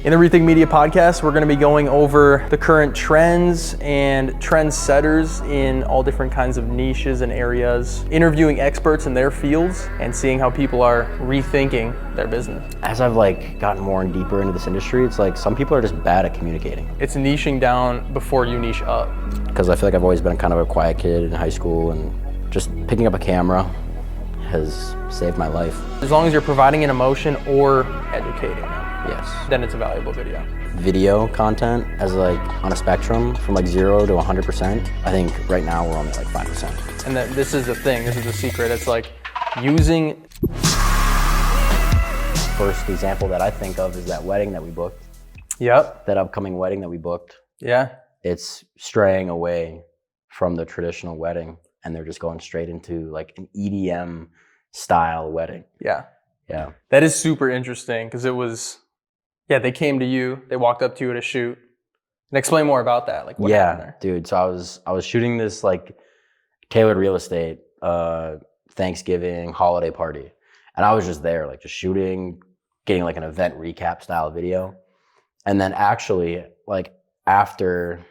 In the Rethink Media podcast, we're going to be going over the current trends and trendsetters in all different kinds of niches and areas, interviewing experts in their fields and seeing how people are rethinking their business. As I've gotten more and deeper into this industry, it's some people are just bad at communicating. It's niching down before you niche up. Because I feel like I've always been kind of a quiet kid in high school, and just picking up a camera has saved my life. As long as you're providing an emotion or educating them. Yes. Then it's a valuable video. Video content as on a spectrum from 0 to 100%. I think right now we're only 5%. And this is the thing, this is the secret. It's using. First example that I think of is that wedding that we booked. Yep. That upcoming wedding that we booked. Yeah. It's straying away from the traditional wedding, and they're just going straight into an EDM style wedding. Yeah. Yeah. That is super interesting because it was, they came to you, they walked up to you at a shoot. And explain more about that. What happened there? Dude. So I was shooting this tailored real estate Thanksgiving holiday party. And I was just there, just shooting, getting an event recap style video. And then actually, after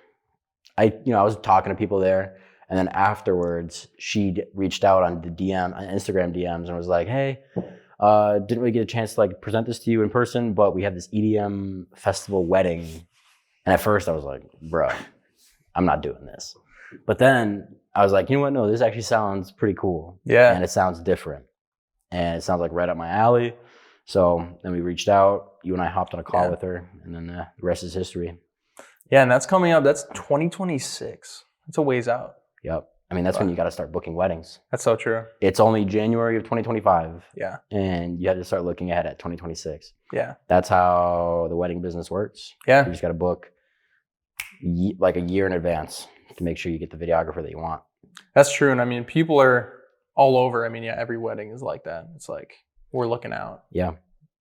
I was talking to people there, and then afterwards she reached out on the Instagram DMs and was like, hey, didn't really get a chance to present this to you in person, but we have this EDM festival wedding. And at first I was like, bro, I'm not doing this. But then I was like, you know what? No, this actually sounds pretty cool. Yeah. And it sounds different. And it sounds right up my alley. So then we reached out, you and I hopped on a call with her, and then the rest is history. Yeah, and that's coming up, that's 2026. That's a ways out. Yep. I mean, that's when you got to start booking weddings. That's so true. It's only January of 2025. Yeah. And you have to start looking ahead at 2026. Yeah. That's how the wedding business works. Yeah. You just got to book a year in advance to make sure you get the videographer that you want. That's true. And I mean, people are all over. I mean, every wedding is like that. It's we're looking out. Yeah.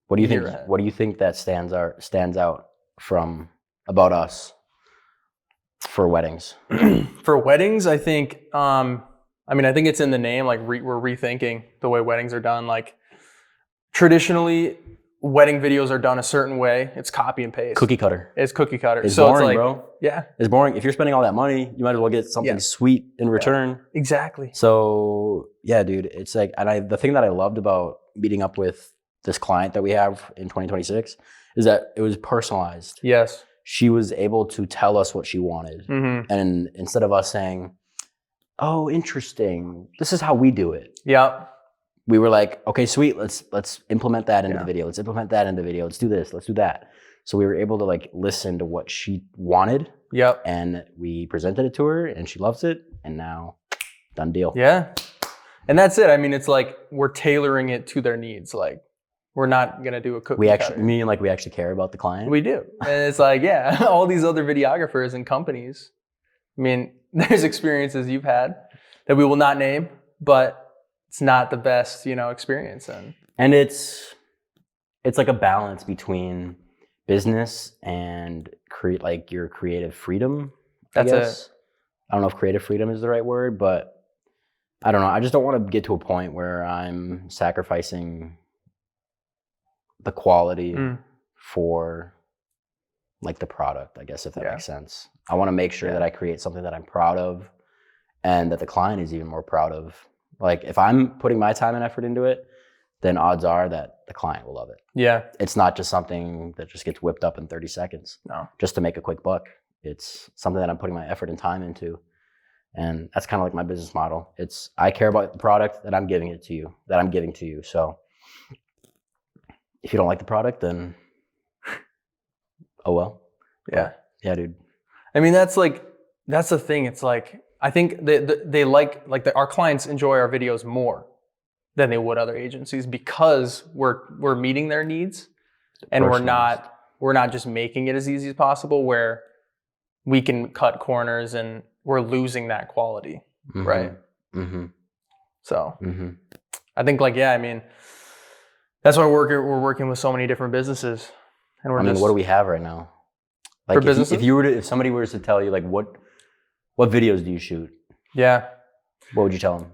What do you think? Ahead. What do you think that stands out from about us for weddings? For weddings, I think, I think it's in the name, we're rethinking the way weddings are done. Traditionally, wedding videos are done a certain way. It's copy and paste. Cookie cutter. It's cookie cutter. It's so boring, it's bro. Yeah. It's boring. If you're spending all that money, you might as well get something sweet in return. Exactly. So yeah, dude, it's the thing that I loved about meeting up with this client that we have in 2026 is that it was personalized. Yes. She was able to tell us what she wanted. Mm-hmm. And instead of us saying, oh, interesting, this is how we do it. Yeah. We were like, okay, sweet, let's implement that into the video. Let's implement that into the video. Let's do this, let's do that. So we were able to listen to what she wanted. Yep. And we presented it to her and she loves it. And now, done deal. Yeah. And that's it. I mean, it's we're tailoring it to their needs. We're not gonna do a cookie We cutter. actually care about the client. We do. And it's all these other videographers and companies. I mean, there's experiences you've had that we will not name, but it's not the best, experience. And it's a balance between business and your creative freedom. I guess. I don't know if creative freedom is the right word, but I don't know. I just don't want to get to a point where I'm sacrificing the quality for the product, I guess, if that makes sense. I want to make sure that I create something that I'm proud of and that the client is even more proud of. If I'm putting my time and effort into it, then odds are that the client will love it. Yeah. It's not just something that just gets whipped up in 30 seconds. No. Just to make a quick buck. It's something that I'm putting my effort and time into. And that's kind of my business model. I care about the product that I'm giving to you. So if you don't like the product, then oh well. Yeah. Yeah, dude. I mean, that's the thing. It's I think they our clients enjoy our videos more than they would other agencies because we're meeting their needs and we're not just making it as easy as possible where we can cut corners and we're losing that quality. Mm-hmm. Right. Mm-hmm. So I think that's why we're working with so many different businesses. And what do we have right now? For businesses? If somebody were to tell you what videos do you shoot? Yeah. What would you tell them?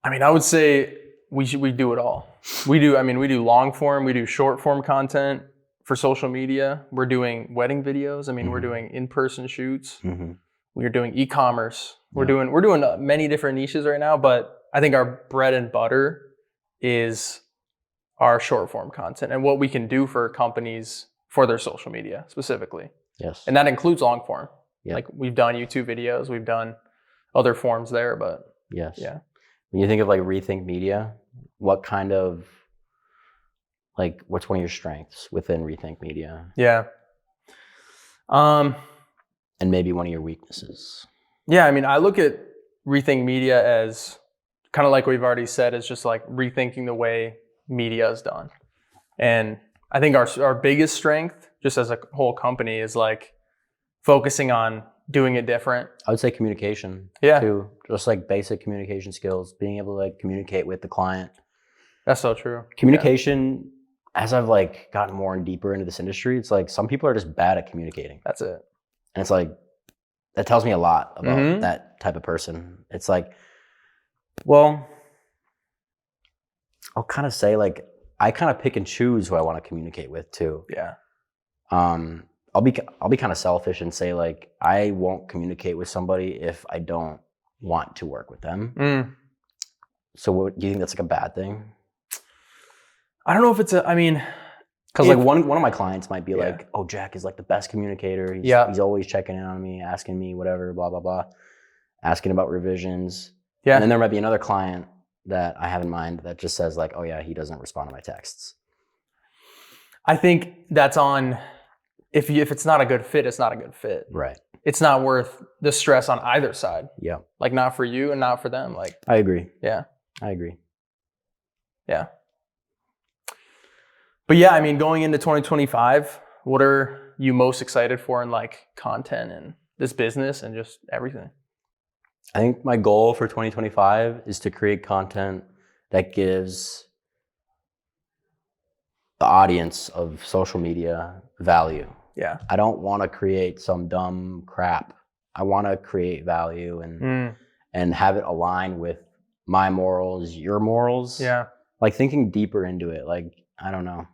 I mean, I would say we do it all. We do long form, we do short form content, for social media, we're doing wedding videos. I mean, we're Mhm. doing in-person shoots. Mm-hmm. We're doing e-commerce. We're Yeah. doing many different niches right now, but I think our bread and butter is our short form content and what we can do for companies for their social media specifically. Yes. And that includes long form. Yeah. Like we've done YouTube videos, we've done other forms there, but Yes. yeah. When you think of like Rethink Media, what kind of what's one of your strengths within Rethink Media, Yeah. and maybe one of your weaknesses? Yeah, I mean, I look at Rethink Media as kind of like we've already said, is just like rethinking the way media is done. And I think our biggest strength, just as a whole company, is like focusing on doing it different. I would say communication. Yeah. Too. Just like basic communication skills, being able to like communicate with the client. That's so true. Communication, as I've like gotten more and deeper into this industry, it's like some people are just bad at communicating. That's it. And it's like, that tells me a lot about Mhm. that type of person. It's like, well, I'll kind of say like, I kind of pick and choose who I want to communicate with too. Yeah. I'll be kind of selfish and say like, I won't communicate with somebody if I don't want to work with them. Mm. So what, do you think that's like a bad thing? I don't know if it's I mean, Because like if- one of my clients might be Yeah. like, oh, Jack is like the best communicator. Yeah. He's always checking in on me, asking me whatever, blah, blah, blah, asking about revisions. yeah. And then there might be another client that I have in mind that just says like, oh yeah, he doesn't respond to my texts. I think that's on, if it's not a good fit, it's not a good fit. Right. It's not worth the stress on either side. Yeah. Like not for you and not for them. Like, I agree. yeah. I agree. Yeah. But yeah, I mean, going into 2025, what are you most excited for in like content and this business and just everything? I think my goal for 2025 is to create content that gives the audience of social media value. Yeah. I don't want to create some dumb crap. I want to create value and have it align with my morals, your morals. Yeah. Like thinking deeper into it. Like, I don't know.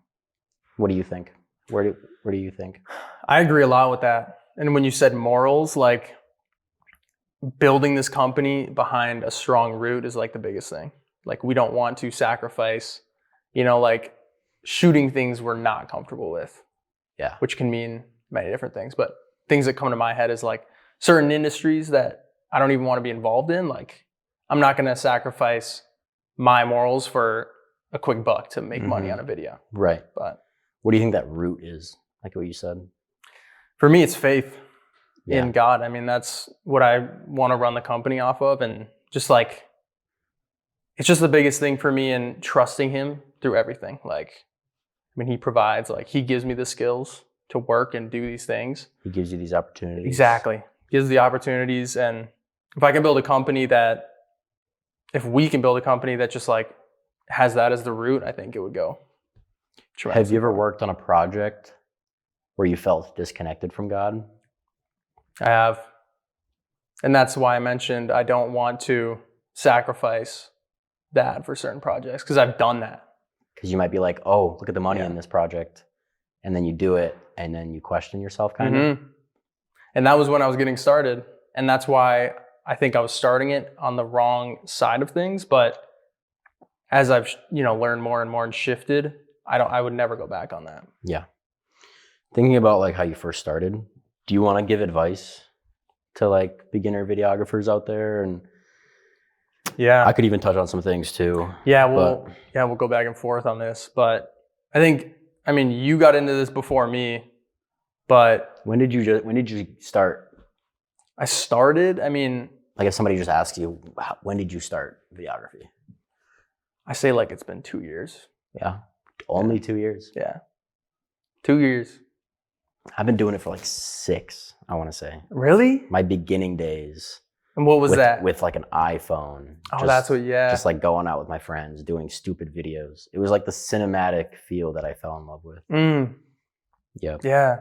What do you think? Where do you think? I agree a lot with that. And when you said morals, like building this company behind a strong root is like the biggest thing. Like we don't want to sacrifice, like shooting things we're not comfortable with. Yeah. Which can mean many different things. But things that come to my head is like certain industries that I don't even want to be involved in. Like I'm not going to sacrifice my morals for a quick buck to make money on a video. Right. But what do you think that root is? Like what you said? for me, it's faith Yeah. in God. I mean, that's what I want to run the company off of. And just like, it's just the biggest thing for me in trusting him through everything. Like, I mean, he provides, like, he gives me the skills to work and do these things. He gives you these opportunities. Exactly. Gives the opportunities. And if I can build a company that, if we can build a company that just like has that as the root, I think it would go. Have you ever worked on a project where you felt disconnected from God? I have. And that's why I mentioned I don't want to sacrifice that for certain projects, because I've done that. Because you might be like, oh, look at the money Yeah. in this project. And then you do it and then you question yourself kind of. Mhm. And that was when I was getting started. And that's why I think I was starting it on the wrong side of things. But as I've learned more and more and shifted, I would never go back on that. Yeah. Thinking about like how you first started, do you want to give advice to like beginner videographers out there? And Yeah. I could even touch on some things too. Yeah, we'll go back and forth on this. But I mean, you got into this before me, but When did you start? I started, Like if somebody just asks you, when did you start videography? I say like it's been 2 years. Yeah. Only 2 years. Yeah. 2 years. I've been doing it for like 6, I want to say. Really? My beginning days. And what was that? With like an iPhone. Oh, that's what, yeah. Just like going out with my friends, doing stupid videos. It was like the cinematic feel that I fell in love with. Yep. Yeah.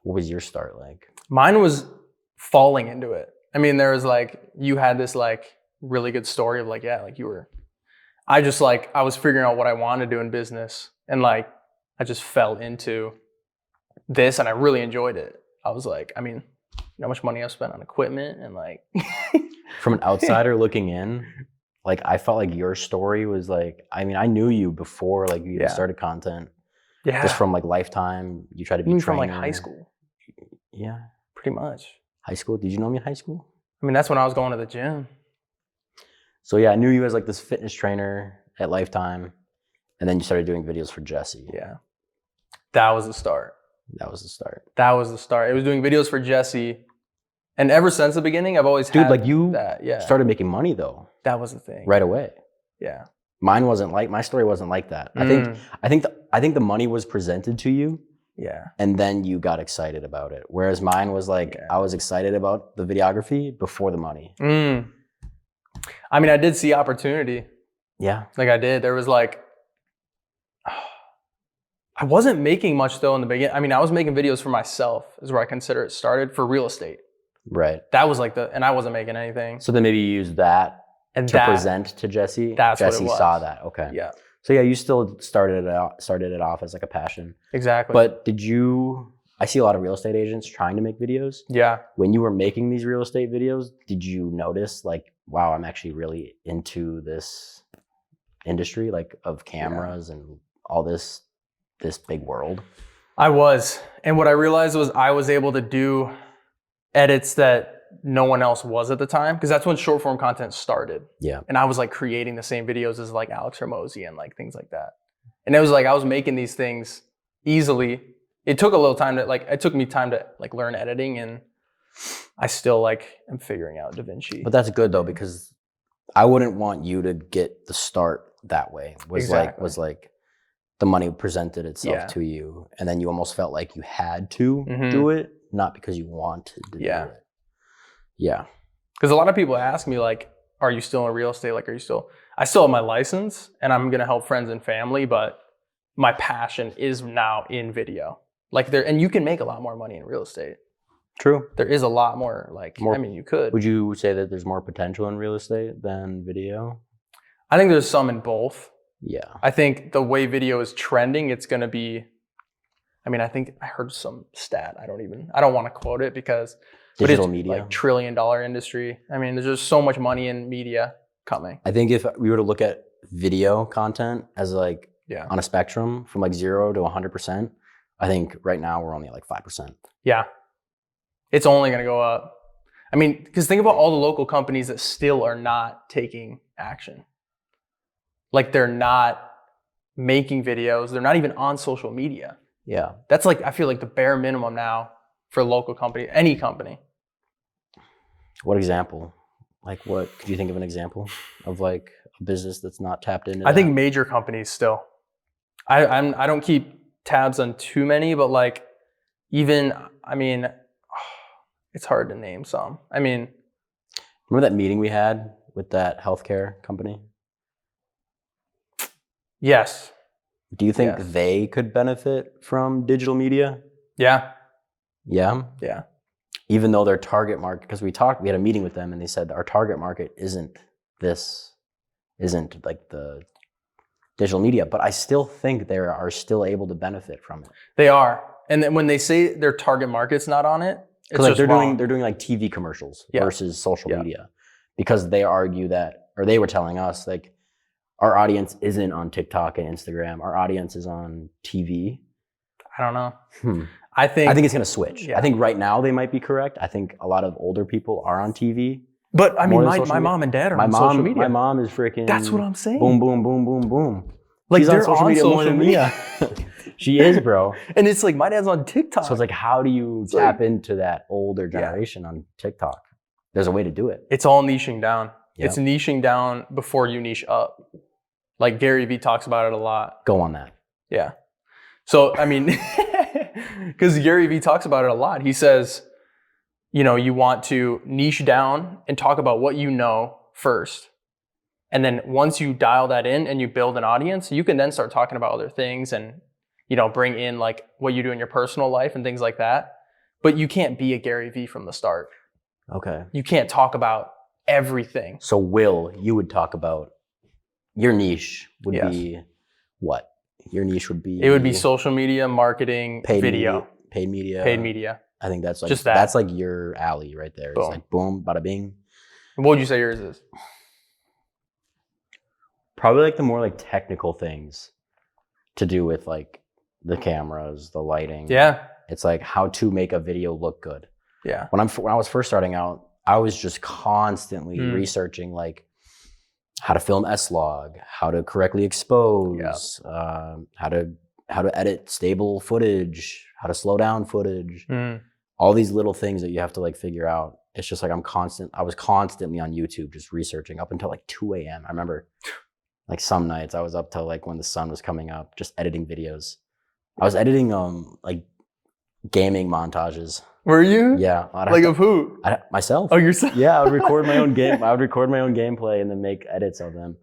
What was your start like? Mine was falling into it. I mean, there was like, you had this like really good story of like, yeah, like you were, I was figuring out what I wanted to do in business. And like, I just fell into this, and I really enjoyed it. I was like, I mean, you know how much money I've spent on equipment and like. From an outsider looking in, like I felt like your story was like, I mean, I knew you before like you even Yeah. started content. Yeah. Just from like Lifetime, you tried to be Even from like trainer. high school, Yeah. pretty much. High school? Did you know me in high school? I mean, that's when I was going to the gym. So yeah, I knew you as like this fitness trainer at Lifetime. And then you started doing videos for Jesse. Yeah. That was the start. That was the start. That was the start. It was doing videos for Jesse. And ever since the beginning, I've always Dude, had like you that. Yeah. started making money though, That was the thing. right away. Yeah. Mine wasn't like, my story wasn't like that. I think the money was presented to you Yeah. and then you got excited about it. Whereas mine was like, Yeah. I was excited about the videography before the money. I mean, I did see opportunity. Yeah. Like I did. There was like, I wasn't making much though in the beginning. I mean, I was making videos for myself is where I consider it started for real estate. Right. That was like and I wasn't making anything. So then maybe you used that And to present to Jesse. that's what it Jesse was. saw that. Okay. Yeah, So yeah, you still started it off as like a passion. exactly. But I see a lot of real estate agents trying to make videos. yeah, When you were making these real estate videos, did you notice like, wow, I'm actually really into this industry, like of cameras and all this big world? I was. And what I realized was I was able to do edits that no one else was at the time, because that's when short form content started. Yeah. And I was like creating the same videos as like Alex Hormozy and like things like that. And it was like I was making these things easily. It took a little time it took me time to like learn editing, and I still like am figuring out DaVinci. But that's good though, because I wouldn't want you to get the start that way. Was like the money presented itself Yeah. to you, and then you almost felt like you had to Mhm. do it, not because you wanted to Yeah. do it. Yeah. Because a lot of people ask me like, are you still in real estate? Like, I still have my license and I'm going to help friends and family, but my passion is now in video. Like and you can make a lot more money in real estate. True. There is a lot more More- I mean, you could. Would you say that there's more potential in real estate than video? I think there's some in both. Yeah. I think the way video is trending, it's going to be, I mean, I think I heard some stat. I don't want to quote it because but Digital it's media. like $1 trillion industry. I mean, there's just so much money in media coming. I think if we were to look at video content as like Yeah. on a spectrum from like 0 to 100%, I think right now we're only at like 5%. Yeah. It's only going to go up. I mean, because think about all the local companies that still are not taking action. Like they're not making videos. They're not even on social media. Yeah. That's like, I feel like the bare minimum now for a local company, any company. What example? Like what, could you think of an example of like a business that's not tapped into I that? think major companies still. I don't keep tabs on too many, but like even, I mean, it's hard to name some. I mean, Remember that meeting we had with that healthcare company? yes. Do you think Yes. they could benefit from digital media? Yeah. Yeah. Yeah. Even though their target market, because we had a meeting with them and they said our target market isn't like the digital media, but I still think they are still able to benefit from it. They are. And then when they say their target market's not on it, it's Because like just they're wrong. doing like TV commercials Yeah. versus social Yeah. media, because they argue that, or they were telling us like our audience isn't on TikTok and Instagram. Our audience is on TV. I don't know. Hmm. I think I think it's going to switch. Yeah. I think right now they might be correct. I think a lot of older people are on TV. but I more mean, than social my media. mom and dad are My on mom, social media. my mom is freaking. That's what I'm saying. Boom, boom, boom, boom, boom. Like She's they're on social media more than me. She is, bro. And it's like my dad's on TikTok. So it's like, how do you It's tap like- into that older generation on TikTok? There's a way to do it. It's all niching down. Yep. It's niching down before you niche up. Like Gary Vee talks about it a lot. Go on that. Yeah. So, I mean, because Gary Vee talks about it a lot. He says, you want to niche down and talk about what you know first. And then once you dial that in and you build an audience, you can then start talking about other things and, bring in like what you do in your personal life and things like that. But you can't be a Gary Vee from the start. Okay. You can't talk about everything. So Will, you would talk about your niche would Yes. be what? Your niche would be It would be social media, marketing, paid video. media, paid media. Paid media. I think that's like Just that. that's like your alley right there. It's Boom. like boom, bada bing. What would you say yours is? Probably like the more like technical things to do with like the cameras, the lighting. Yeah. It's like how to make a video look good. Yeah. When I was first starting out, I was just constantly researching like how to film S-Log, how to correctly expose, how to edit stable footage, how to slow down footage. All these little things that you have to like figure out. It's just like I was constantly on YouTube just researching up until like 2 a.m. I remember like some nights I was up till like when the sun was coming up, just editing videos. I was editing like gaming montages. Were you? Yeah. Like of who? Myself. Oh, yourself? Yeah, I would record my own game. I would record my own gameplay and then make edits of them.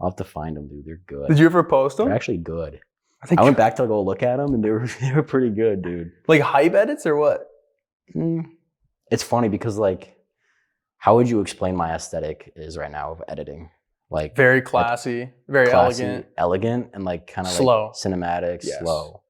I'll have to find them, dude. They're good. Did you ever post them? They're actually good. I went back to go look at them and they were pretty good, dude. Like hype edits or what? It's funny because like, how would you explain my aesthetic is right now of editing? Like very classy, very elegant, and like kind of slow, like cinematic, slow.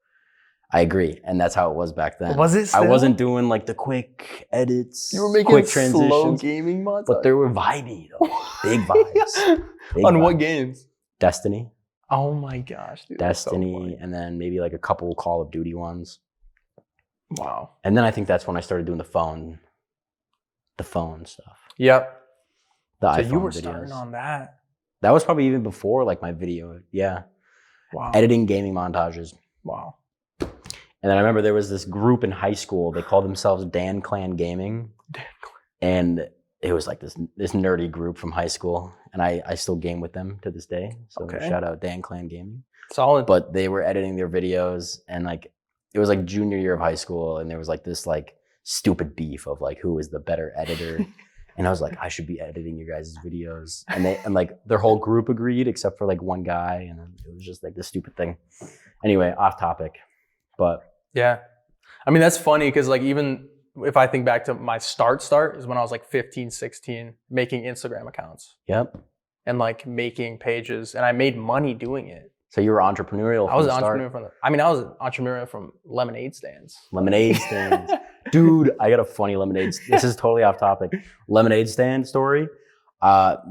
I agree, and that's how it was back then. Was it? Still? I wasn't doing like the quick edits. You were making quick transitions, slow gaming mods, but they were vibey though, big vibes. On what games? Destiny. Oh my gosh, dude! Destiny, and then maybe like a couple Call of Duty ones. Wow. And then I think that's when I started doing the phone stuff. Yep. The so iPhone you were videos. starting on that. That was probably even before like my video. Yeah. Wow. Editing gaming montages. Wow. And then I remember there was this group in high school. They called themselves Dan Clan Gaming. Dan Clan. And it was like this nerdy group from high school. And I still game with them to this day. So shout out Dan Clan Gaming. Solid. But they were editing their videos and like it was like junior year of high school and there was like this like stupid beef of like who was the better editor. And I was like, I should be editing your guys' videos. And like their whole group agreed except for like one guy. And then it was just like this stupid thing. Anyway, off topic. But yeah. I mean, that's funny because like even if I think back to my start is when I was like 15, 16, making Instagram accounts. Yep. And like making pages. And I made money doing it. So you were entrepreneurial I was an entrepreneur I was an entrepreneur from lemonade stands. Lemonade stands. Dude, I got a funny lemonade. This is totally off topic. Lemonade stand story.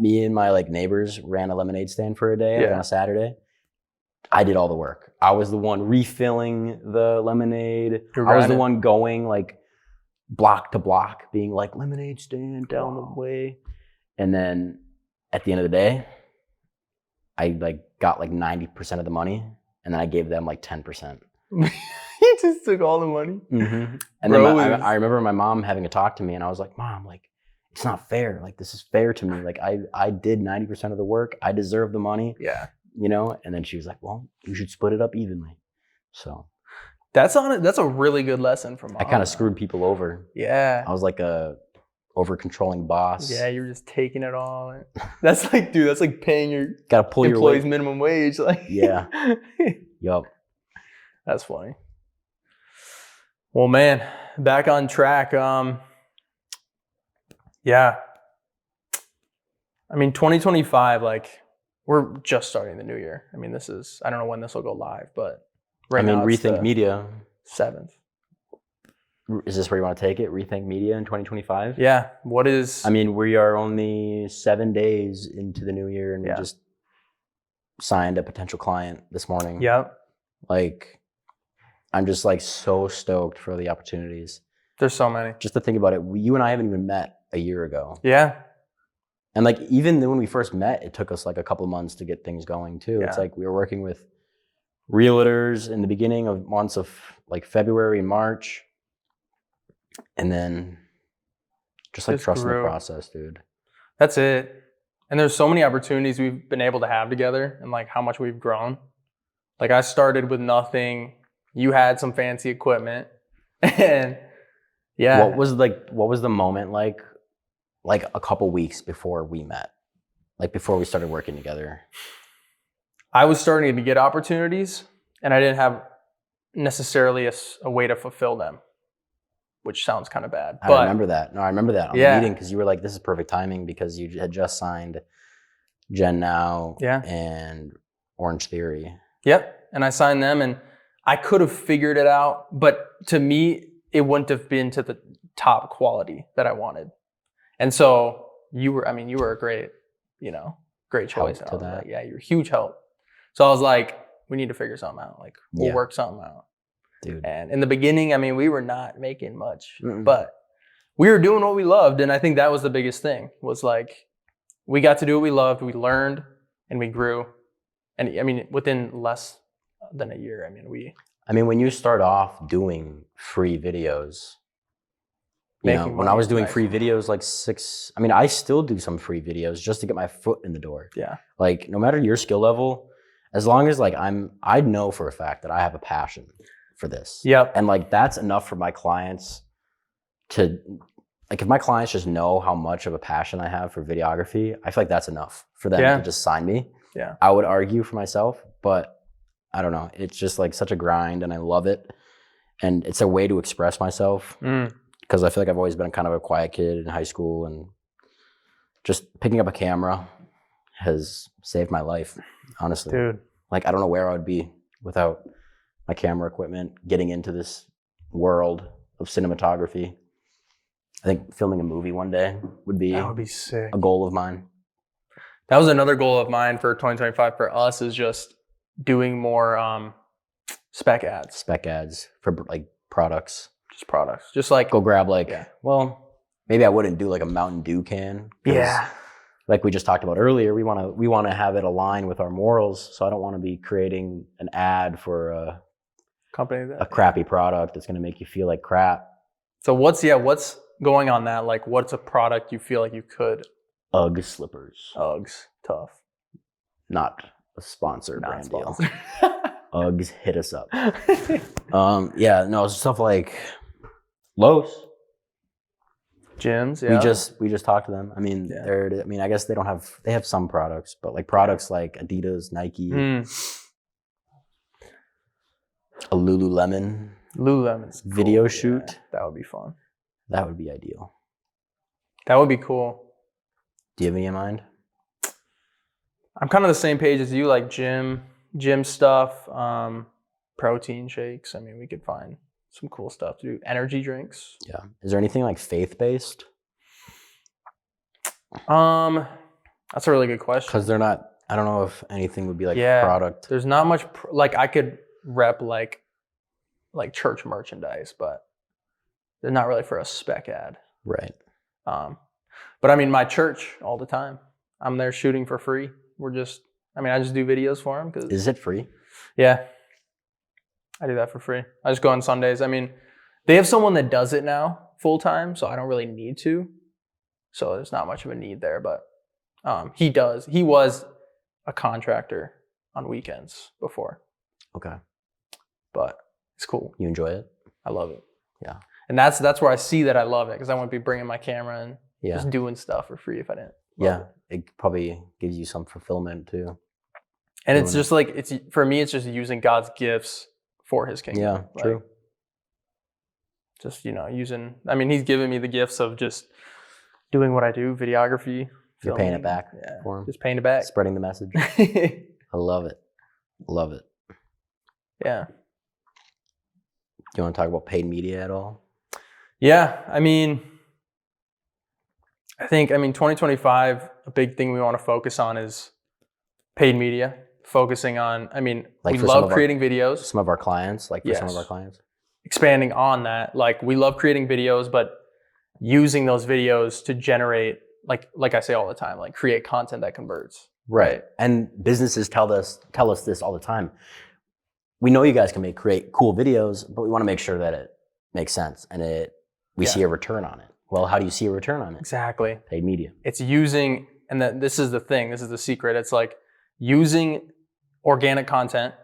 Me and my like neighbors ran a lemonade stand for a day on a Saturday. I did all the work. I was the one refilling the lemonade. I was the one going like block to block, being like lemonade stand down the way. And then at the end of the day, I like got like 90% of the money, and then I gave them like 10%. He just took all the money. Mm-hmm. And then I remember my mom having a talk to me, and I was like, "Mom, like it's not fair. Like this is fair to me. Like I did 90% of the work. I deserve the money. Yeah, you know." And then she was like, "Well, you should split it up evenly." So that's a really good lesson from mom. I kind of screwed people over. Yeah, I was like a over controlling boss. Yeah, you're just taking it all. That's like, dude, that's like paying your gotta pull employees your minimum wage. Like, yeah, yup. That's funny. Well, man, back on track. Yeah. I mean, 2025, like, we're just starting the new year. I mean, I don't know when this will go live, but right now, Rethink Media. 7th. Is this where you want to take it? Rethink Media in 2025? Yeah. I mean, we are only 7 days into the new year and we just signed a potential client this morning. Yep. Like, I'm just like so stoked for the opportunities. There's so many. Just to think about it, you and I haven't even met a year ago. Yeah. And like, even when we first met, it took us like a couple of months to get things going too. Yeah. It's like we were working with realtors in the beginning of months of like February and March. And then just like trusting the process, dude. That's it. And there's so many opportunities we've been able to have together and like how much we've grown. Like I started with nothing. You had some fancy equipment. And yeah. What was the moment like a couple weeks before we met? Like before we started working together? I was starting to get opportunities and I didn't have necessarily a way to fulfill them. Which sounds kind of bad. I remember that. No, I remember that on the meeting because you were like, this is perfect timing because you had just signed Gen Now and Orange Theory. Yep. And I signed them and I could have figured it out, but to me, it wouldn't have been to the top quality that I wanted. And so you were a great, great choice. Help to that. Like, yeah, you're a huge help. So I was like, we need to figure something out. Like, we'll Yeah. work something out. Dude. And in the beginning, I mean, we were not making much, Mm-mm. but we were doing what we loved. And I think that was the biggest thing, was like, we got to do what we loved. We learned and we grew. And I mean, within less than a year, I mean, when you start off doing free videos, when Making I was money, doing nice. free videos I still do some free videos just to get my foot in the door. Yeah. Like, no matter your skill level, as long as like I know for a fact that I have a passion for this. Yep. And like, that's enough for my clients to, like, if my clients just know how much of a passion I have for videography, I feel like that's enough for them Yeah. to just sign me. Yeah. I would argue for myself, but I don't know. It's just like such a grind and I love it. And it's a way to express myself because I feel like I've always been kind of a quiet kid in high school, and just picking up a camera has saved my life, honestly. Dude. Like, I don't know where I would be without my camera equipment, getting into this world of cinematography. I think filming a movie one day would be That would be sick. a goal of mine. That was another goal of mine for 2025 for us, is just doing more spec ads, Spec ads for like products. just products, just like Go grab like, Yeah. well, maybe I wouldn't do like a Mountain Dew can. 'Cause like we just talked about earlier, we want to have it align with our morals. So I don't want to be creating an ad for a company that. crappy product that's going to make you feel like crap. So what's going on that? Like, what's a product you feel like you could? Ugg slippers, Uggs, tough. not a sponsor Not brand deal. sponsored. Uggs, hit us up. Yeah, no, stuff like Lowe's. Gyms, yeah. We just talked to them. I mean, Yeah. I guess they have some products, but like products like Adidas, Nike, a Lululemon Lululemon's cool. video Yeah, shoot. that would be fun. That would be ideal. That would be cool. Do you have any in mind? I'm kind of the same page as you, like gym stuff, protein shakes. I mean, we could find some cool stuff to do. Energy drinks. Yeah. Is there anything like faith-based? That's a really good question. Because they're not, I don't know if anything would be like Yeah. product. There's not much like I could rep like church merchandise, but they're not really for a spec ad. Right. But I mean, my church all the time. I'm there shooting for free. I just do videos for them because Is it free? yeah, I do that for free. I just go on Sundays. I mean, they have someone that does it now full time, so I don't really need to. So there's not much of a need there, but he does. He was a contractor on weekends before, Okay. but it's cool. You enjoy it? I love it. Yeah. And that's where I see that I love it, because I wouldn't be bringing my camera and Yeah. just doing stuff for free if I didn't. love Yeah. it. It probably gives you some fulfillment too. And it's doing just like, for me, it's just using God's gifts for his kingdom. Yeah, Like, true. Just, he's given me the gifts of just doing what I do, videography. You're paying it filming. back Yeah. for 'em. Just paying it back. Spreading the message. I love it. Love it. Yeah. Do you want to talk about paid media at all? Yeah. I think 2025, a big thing we want to focus on is paid media. Focusing on, Like we for some love of our- creating videos. Some of our clients, like for some of Yes. our clients. Expanding on that, like, we love creating videos, but using those videos to generate, like I say all the time, like, create content that converts. Right. And businesses tell us this all the time. We know you guys can create cool videos, but we want to make sure that it makes sense and we Yeah. see a return on it. Well, how do you see a return on it? Exactly. Paid media. It's using, and this is the thing, this is the secret. It's like using organic content,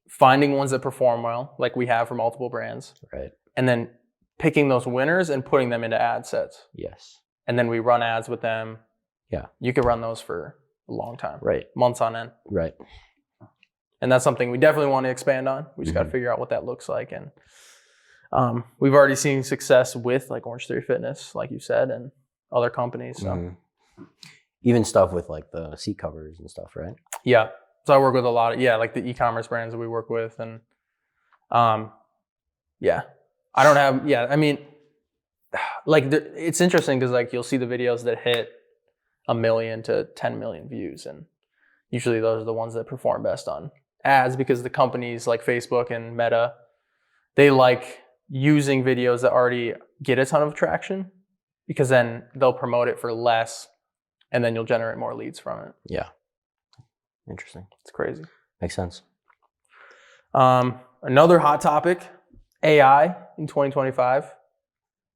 finding ones that perform well, like we have for multiple brands, Right. and then picking those winners and putting them into ad sets. Yes. And then we run ads with them. Yeah. You can run those for a long time, Right. months on end. Right. And that's something we definitely want to expand on. We just got to figure out what that looks like. And we've already seen success with like Orange Theory Fitness, like you said, and other companies. So Mhm. Even stuff with like the seat covers and stuff, right? yeah. So I work with a lot of, like the e-commerce brands that we work with. And Yeah, I don't have. Yeah, I mean, like it's interesting because like you'll see the videos that hit 1 million to 10 million views, and usually those are the ones that perform best on ads because the companies like Facebook and Meta, they like using videos that already get a ton of traction because then they'll promote it for less, and then you'll generate more leads from it. Yeah. Interesting. It's crazy. Makes sense. Another hot topic, AI in 2025.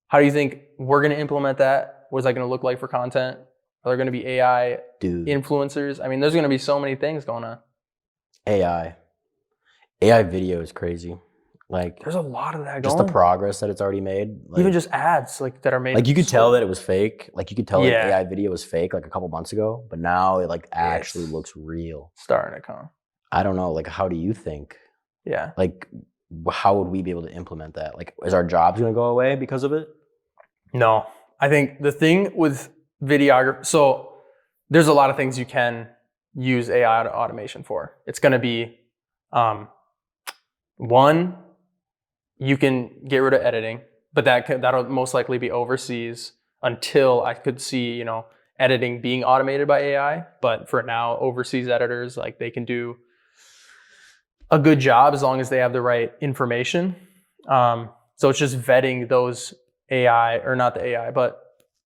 How do you think we're going to implement that? What's that going to look like for content? Are there going to be AI influencers? I mean, there's going to be so many things going on. AI video is crazy. Like there's a lot of that just going. The progress that it's already made. Like, even just ads like that are made. Like you could tell that it was fake. Like you could tell that AI video was fake like a couple months ago, but now it like actually looks real. Starting to come. I don't know. Like, how do you think? Yeah. Like, how would we be able to implement that? Like, is our jobs going to go away because of it? No. I think the thing with videography, so there's a lot of things you can use AI automation for. It's going to be, one, you can get rid of editing, but that'll most likely be overseas until I could see, editing being automated by AI. But for now, overseas editors, like they can do a good job as long as they have the right information. So it's just vetting those AI, or not the AI, but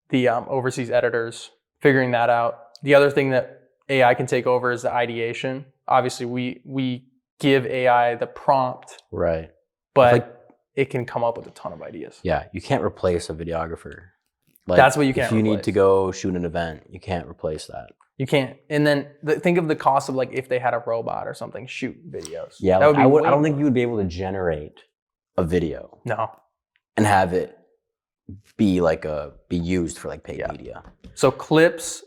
the overseas editors, figuring that out. The other thing that AI can take over is the ideation. Obviously, we give AI the prompt, right? But it can come up with a ton of ideas. Yeah, you can't replace a videographer. Like, that's what you can't. If you need to go shoot an event, you can't replace that. You can't. And then think of the cost of like if they had a robot or something shoot videos. Yeah, that like, I don't think you would be able to generate a video. No. And have it be used for like paid media. So clips,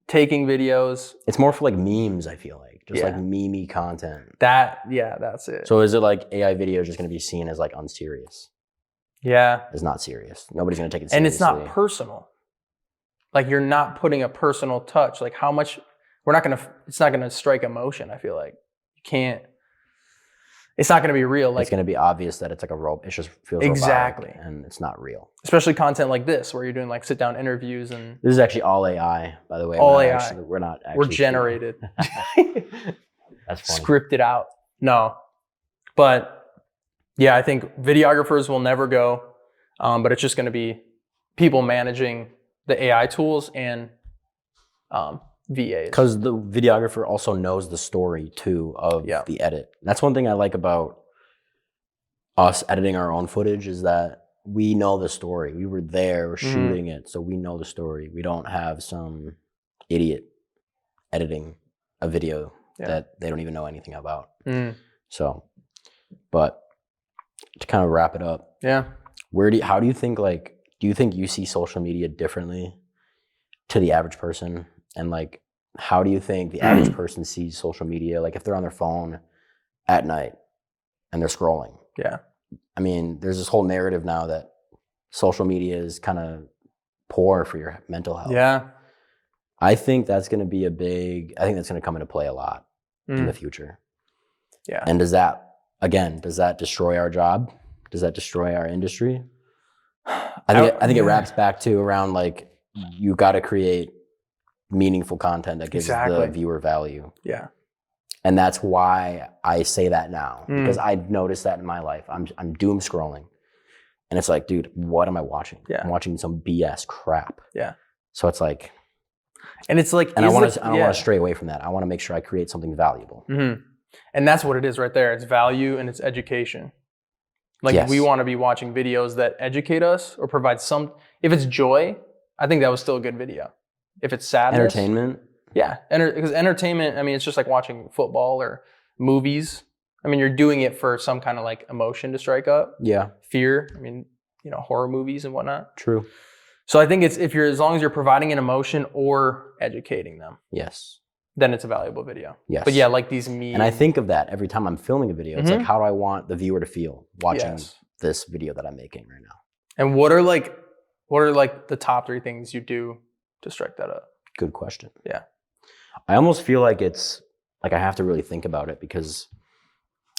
taking videos. It's more for like memes, I feel like. Just like meme-y content. That's it. So is it like AI video is just going to be seen as like unserious? Yeah. It's not serious. Nobody's going to take it seriously. And it's not personal. Like you're not putting a personal touch. Like how much, it's not going to strike emotion, I feel like. You can't, it's not going to be real. Like it's going to be obvious that it's like a robot. It just feels exactly robotic and it's not real. Especially content like this, where you're doing like sit down interviews and. This is actually all AI, by the way. All AI. We're generated. That's funny. Scripted out. No, but yeah, I think videographers will never go, but it's just going to be people managing the AI tools and VAs. Because the videographer also knows the story too of the edit. That's one thing I like about us editing our own footage is that we know the story. We were there, we're shooting it, so we know the story. We don't have some idiot editing a video that they don't even know anything about. So, but to kind of wrap it up, how do you think do you think you see social media differently to the average person? And like, how do you think the average person sees social media? Like if they're on their phone at night and they're scrolling. Yeah. I mean, there's this whole narrative now that social media is kind of poor for your mental health. Yeah. I think that's going to come into play a lot in the future. Yeah. And does that destroy our job? Does that destroy our industry? I think it wraps back to around like, you got to create meaningful content that gives the viewer value. Yeah. And that's why I say that now, because I've noticed that in my life. I'm doom scrolling. And it's like, dude, what am I watching? Yeah. I'm watching some BS crap. Yeah. So it's like, and it's like, and I don't want to stray away from that. I want to make sure I create something valuable. And that's what it is right there. It's value and it's education. Like we want to be watching videos that educate us or provide if it's joy, I think that was still a good video. If it's sadness. Entertainment. Yeah. Because entertainment, I mean, it's just like watching football or movies. I mean, you're doing it for some kind of like emotion to strike up. Yeah. Fear. I mean, horror movies and whatnot. True. So I think it's as long as you're providing an emotion or educating them. Yes. Then it's a valuable video. Yes. But yeah, like these memes. And I think of that every time I'm filming a video. It's like, how do I want the viewer to feel watching this video that I'm making right now? And what are the top 3 things you do to strike that up? Good question. Yeah. I almost feel like it's like I have to really think about it because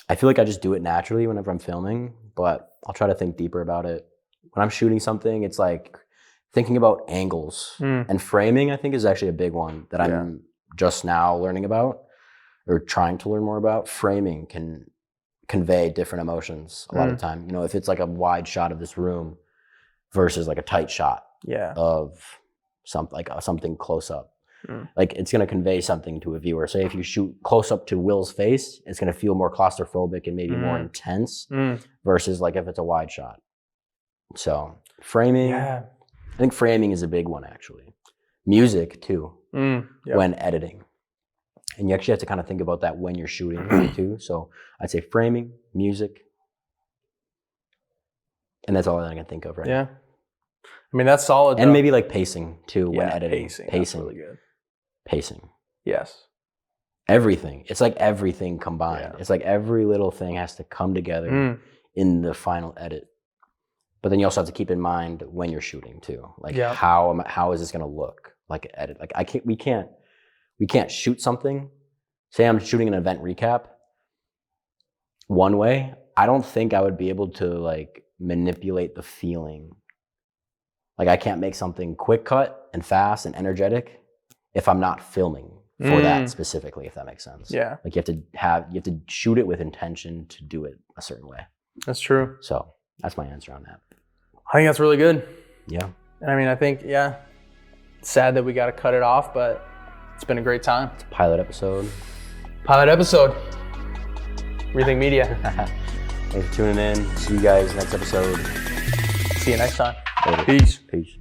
I feel like I just do it naturally whenever I'm filming, but I'll try to think deeper about it. When I'm shooting something, it's like thinking about angles and framing, I think, is actually a big one that I'm just now learning about or trying to learn more about. Framing can convey different emotions a lot of the time. You know, if it's like a wide shot of this room versus like a tight shot of something close up. Like it's going to convey something to a viewer. Say if you shoot close up to Will's face, it's going to feel more claustrophobic and maybe more intense versus like if it's a wide shot. So framing, I think framing is a big one actually. Music too, when editing. And you actually have to kind of think about that when you're shooting too. So I'd say framing, music, and that's all that I can think of right now. I mean, that's solid. And maybe like pacing too when editing. Pacing. That's really good. Pacing. Yes. Everything. It's like everything combined. It's like every little thing has to come together in the final edit. But then you also have to keep in mind when you're shooting too. Like how is this gonna look like an edit? Like we can't shoot something. Say I'm shooting an event recap one way. I don't think I would be able to like manipulate the feeling. Like I can't make something quick cut and fast and energetic if I'm not filming for that specifically, if that makes sense. Yeah. Like you have to shoot it with intention to do it a certain way. That's true. So that's my answer on that. I think that's really good. Yeah. And I mean, I think, it's sad that we got to cut it off, but it's been a great time. It's a pilot episode. Rethink Media. Thanks for tuning in. See you guys next episode. See you next time. Later. Peace. Peace.